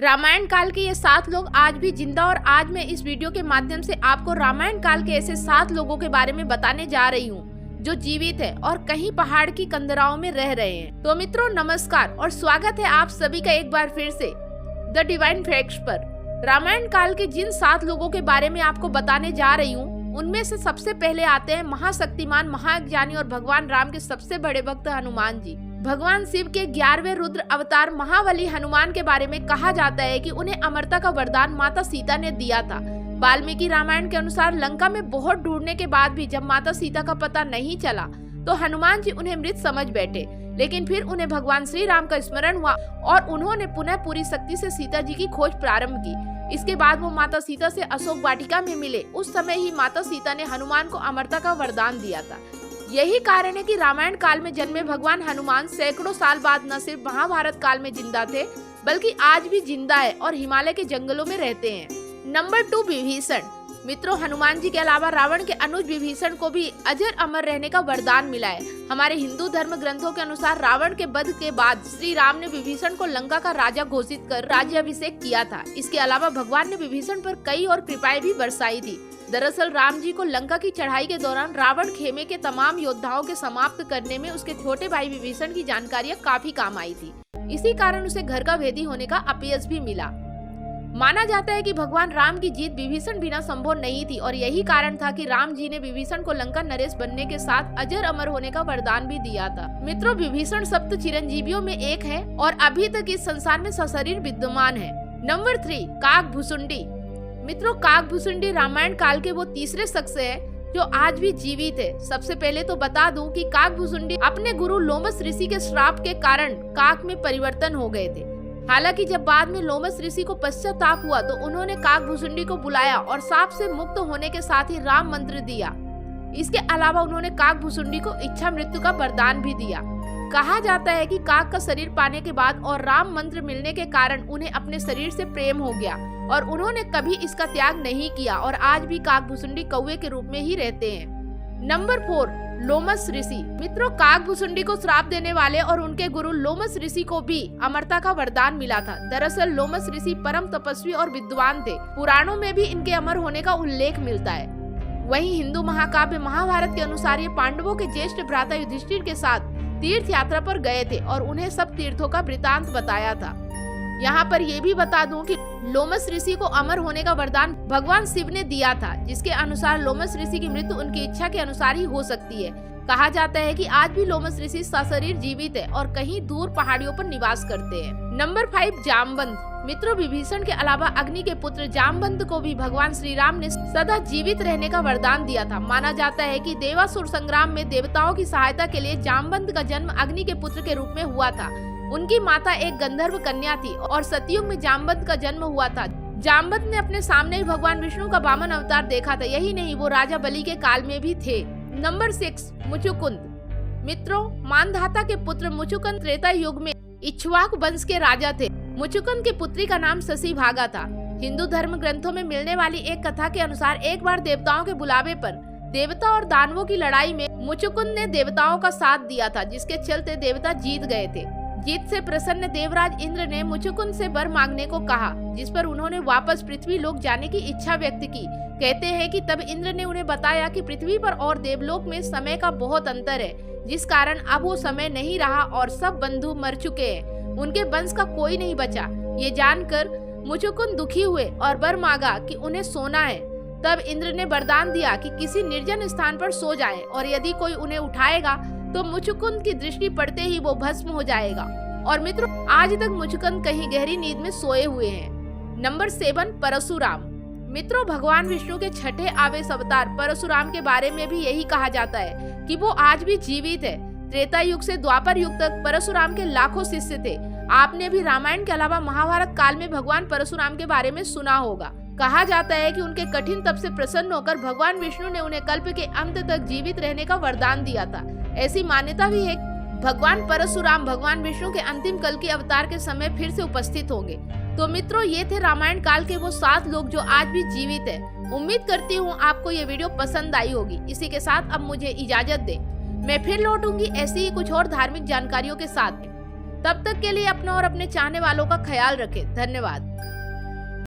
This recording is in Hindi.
रामायण काल के ये 7 लोग आज भी जिंदा और आज मैं इस वीडियो के माध्यम से आपको रामायण काल के ऐसे 7 लोगों के बारे में बताने जा रही हूँ जो जीवित है और कहीं पहाड़ की कंदराओं में रह रहे हैं। तो मित्रों नमस्कार और स्वागत है आप सभी का एक बार फिर से द डिवाइन फैक्ट्स पर। रामायण काल के जिन 7 लोगों के बारे में आपको बताने जा रही हूँ उनमें से सबसे पहले आते हैं महाशक्तिमान, महाज्ञानी और भगवान राम के सबसे बड़े भक्त हनुमान जी। भगवान शिव के 11वें रुद्र अवतार महाबली हनुमान के बारे में कहा जाता है कि उन्हें अमरता का वरदान माता सीता ने दिया था। वाल्मीकि रामायण के अनुसार लंका में बहुत ढूंढने के बाद भी जब माता सीता का पता नहीं चला तो हनुमान जी उन्हें मृत समझ बैठे, लेकिन फिर उन्हें भगवान श्री राम का स्मरण हुआ और उन्होंने पुनः पूरी शक्ति से सीता जी की खोज प्रारंभ की। इसके बाद वो माता सीता से अशोक वाटिका में मिले। उस समय ही माता सीता ने हनुमान को अमरता का वरदान दिया था। यही कारण है कि रामायण काल में जन्मे भगवान हनुमान सैकड़ों साल बाद न सिर्फ महाभारत काल में जिंदा थे बल्कि आज भी जिंदा है और हिमालय के जंगलों में रहते हैं। नंबर 2 विभीषण। मित्रों हनुमान जी के अलावा रावण के अनुज विभीषण को भी अजर अमर रहने का वरदान मिला है। हमारे हिंदू धर्म ग्रंथों के अनुसार रावण के वध के बाद श्री राम ने विभीषण को लंका का राजा घोषित कर राज्याभिषेक किया था। इसके अलावा भगवान ने विभीषण पर कई और कृपाएं भी बरसाई थी। दरअसल राम जी को लंका की चढ़ाई के दौरान रावण खेमे के तमाम योद्धाओं के समाप्त करने में उसके छोटे भाई विभीषण की जानकारियां काफी काम आई थी। इसी कारण उसे घर का भेदी होने का अपयश भी मिला। माना जाता है कि भगवान राम की जीत विभीषण बिना संभव नहीं थी और यही कारण था कि राम जी ने विभीषण को लंका नरेश बनने के साथ अजर अमर होने का वरदान भी दिया था। मित्रों विभीषण सप्त चिरंजीवियों में एक है और अभी तक इस संसार में सशरीर विद्यमान है। नंबर 3 काकभुसुंडी। मित्रों काकभुसुंडी रामायण काल के वो तीसरे शख्स है जो आज भी जीवित है। सबसे पहले तो बता दूं कि काकभुसुंडी अपने गुरु लोमस ऋषि के श्राप के कारण काक में परिवर्तन हो गए थे। हालांकि जब बाद में लोमस ऋषि को पश्चाताप हुआ तो उन्होंने काकभुसुंडी को बुलाया और सांप से मुक्त होने के साथ ही राम मंत्र दिया। इसके अलावा उन्होंने काकभुसुंडी को इच्छा मृत्यु का वरदान भी दिया। कहा जाता है कि काक का शरीर पाने के बाद और राम मंत्र मिलने के कारण उन्हें अपने शरीर से प्रेम हो गया और उन्होंने कभी इसका त्याग नहीं किया और आज भी काकभुसुंडी कौवे के रूप में ही रहते हैं। नंबर 4 लोमस ऋषि। मित्रों काकभुसुंडी को श्राप देने वाले और उनके गुरु लोमस ऋषि को भी अमरता का वरदान मिला था। दरअसल लोमस ऋषि परम तपस्वी और विद्वान थे। पुराणों में भी इनके अमर होने का उल्लेख मिलता है। वहीं हिंदू महाकाव्य महाभारत के अनुसार ये पांडवों के ज्येष्ठ भ्राता युधिष्ठिर के साथ तीर्थ यात्रा पर गए थे और उन्हें सब तीर्थों का वृतांत बताया था। यहाँ पर ये भी बता दूं कि लोमस ऋषि को अमर होने का वरदान भगवान शिव ने दिया था, जिसके अनुसार लोमस ऋषि की मृत्यु उनकी इच्छा के अनुसार ही हो सकती है। कहा जाता है कि आज भी लोमस ऋषि सशरीर जीवित है और कहीं दूर पहाड़ियों पर निवास करते हैं। नंबर 5 जामवंत। मित्रों विभीषण के अलावा अग्नि के पुत्र जामवंत को भी भगवान श्री राम ने सदा जीवित रहने का वरदान दिया था। माना जाता है कि देवासुर संग्राम में देवताओं की सहायता के लिए जामवंत का जन्म अग्नि के पुत्र के रूप में हुआ था। उनकी माता एक गंधर्व कन्या थी और सतयुग में जामवंत का जन्म हुआ था। जामवंत ने अपने सामने ही भगवान विष्णु का वामन अवतार देखा था। यही नहीं वो राजा बलि के काल में भी थे। नंबर 6 मुचुकुंद। मित्रों मानधाता के पुत्र मुचुकुंद त्रेता युग में इक्ष्वाकु वंश के राजा थे। मुचुकुंद की पुत्री का नाम शशिभागा था। हिंदू धर्म ग्रंथों में मिलने वाली एक कथा के अनुसार एक बार देवताओं के बुलावे पर देवता और दानवों की लड़ाई में मुचुकुंद ने देवताओं का साथ दिया था, जिसके चलते देवता जीत गए थे। जीत से प्रसन्न देवराज इंद्र ने मुचुकुंद से वर मांगने को कहा, जिस पर उन्होंने वापस पृथ्वी लोक जाने की इच्छा व्यक्त की। कहते हैं कि तब इंद्र ने उन्हें बताया कि पृथ्वी पर और देवलोक में समय का बहुत अंतर है, जिस कारण अब वो समय नहीं रहा और सब बंधु मर चुके हैं। उनके वंश का कोई नहीं बचा। ये जानकर मुचुकुंद दुखी हुए और वर मांगा कि उन्हें सोना है। तब इंद्र ने वरदान दिया कि किसी निर्जन स्थान पर सो जाएं और यदि कोई उन्हें उठाएगा तो मुचुकुंद की दृष्टि पड़ते ही वो भस्म हो जाएगा। और मित्रों आज तक मुचुकुंद कहीं गहरी नींद में सोए हुए हैं। नंबर 7 परशुराम। मित्रों भगवान विष्णु के छठे आवेश अवतार परशुराम के बारे में भी यही कहा जाता है कि वो आज भी जीवित है। त्रेता युग से द्वापर युग तक परशुराम के लाखों शिष्य थे। आपने भी रामायण के अलावा महाभारत काल में भगवान परशुराम के बारे में सुना होगा। कहा जाता है कि उनके कठिन तप से प्रसन्न होकर भगवान विष्णु ने उन्हें कल्प के अंत तक जीवित रहने का वरदान दिया था। ऐसी मान्यता भी है भगवान परशुराम भगवान विष्णु के अंतिम कल के अवतार के समय फिर से उपस्थित होंगे। तो मित्रों ये थे रामायण काल के वो 7 लोग जो आज भी जीवित हैं। उम्मीद करती हूँ आपको ये वीडियो पसंद आई होगी। इसी के साथ अब मुझे इजाजत दे। मैं फिर लौटूंगी ऐसी ही कुछ और धार्मिक जानकारियों के साथ। तब तक के लिए अपना और अपने चाहने वालों का ख्याल रखें। धन्यवाद।